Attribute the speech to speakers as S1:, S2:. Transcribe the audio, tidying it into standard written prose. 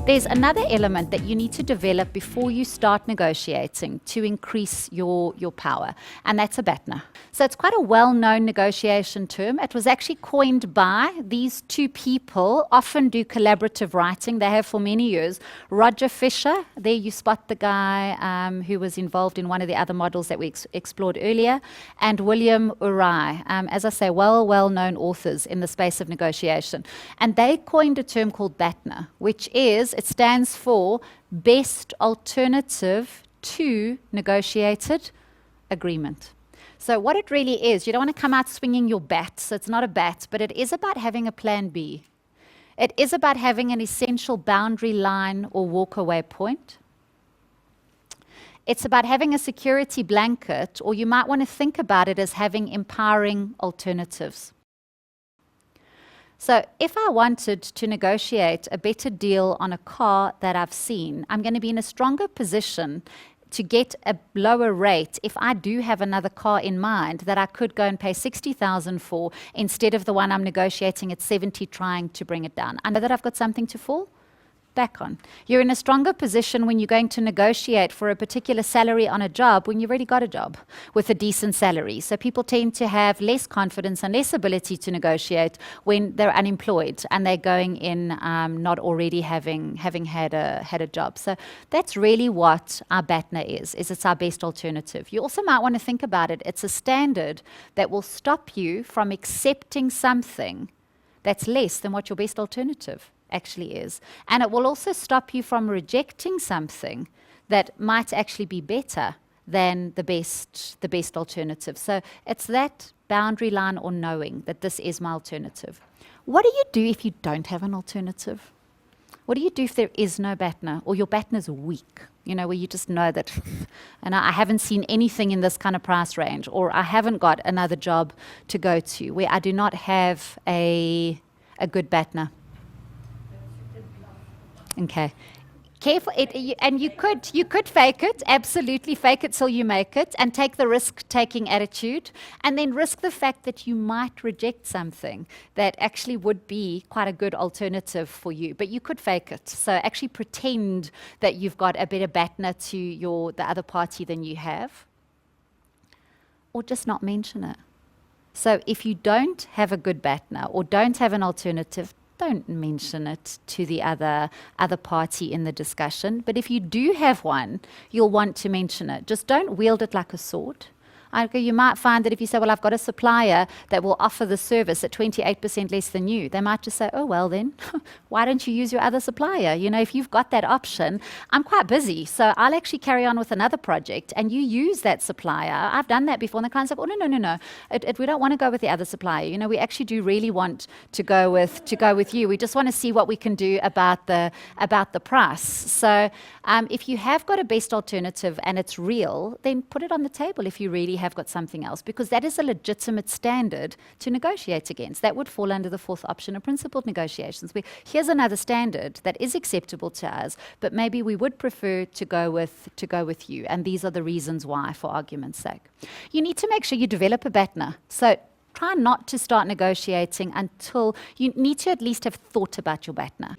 S1: There's another element that you need to develop before you start negotiating to increase your power, and that's a BATNA. So it's quite a well-known negotiation term. It was actually coined by these two people, often do collaborative writing. They have for many years. Roger Fisher, there you spot the guy who was involved in one of the other models that we explored earlier, and William Urai, as I say, well-known authors in the space of negotiation. And they coined a term called BATNA, which is, it stands for Best Alternative to Negotiated Agreement. So what it really is, you don't want to come out swinging your bat, so it's not a bat, but it is about having a plan B. It is about having an essential boundary line or walk-away point. It's about having a security blanket, or you might want to think about it as having empowering alternatives. So if I wanted to negotiate a better deal on a car that I've seen, I'm going to be in a stronger position to get a lower rate if I do have another car in mind that I could go and pay 60,000 for instead of the one I'm negotiating at 70, trying to bring it down. I know that I've got something to fall back on. You're in a stronger position when you're going to negotiate for a particular salary on a job when you've already got a job with a decent salary. So people tend to have less confidence and less ability to negotiate when they're unemployed and they're going in not already having had a job. So that's really what our BATNA is it's our best alternative. You also might want to think about it. It's a standard that will stop you from accepting something that's less than what your best alternative actually is. And it will also stop you from rejecting something that might actually be better than the best alternative. So it's that boundary line or knowing that this is my alternative. What do you do if you don't have an alternative? What do you do if there is no BATNA or your BATNA is weak? You know, where you just know that, and I haven't seen anything in this kind of price range, or I haven't got another job to go to, where I do not have a good BATNA. Okay. Careful, and you could fake it, absolutely fake it till you make it, and take the risk-taking attitude, and then risk the fact that you might reject something that actually would be quite a good alternative for you. But you could fake it. So actually pretend that you've got a better BATNA to the other party than you have, or just not mention it. So if you don't have a good BATNA or don't have an alternative, don't mention it to the other party in the discussion. But if you do have one, you'll want to mention it. Just don't wield it like a sword. You might find that if you say, well, I've got a supplier that will offer the service at 28% less than you, they might just say, oh, well then, why don't you use your other supplier? You know, if you've got that option, I'm quite busy, so I'll actually carry on with another project, and you use that supplier. I've done that before, and the client's like, oh, no. We don't want to go with the other supplier. You know, we actually do really want to go with you. We just want to see what we can do about the price. So if you have got a best alternative and it's real, then put it on the table if you really have got something else, because that is a legitimate standard to negotiate against. That would fall under the fourth option of principled negotiations. Here's another standard that is acceptable to us, but maybe we would prefer to go with you, and these are the reasons why, for argument's sake. You need to make sure you develop a BATNA. So try not to start negotiating until you need to at least have thought about your BATNA.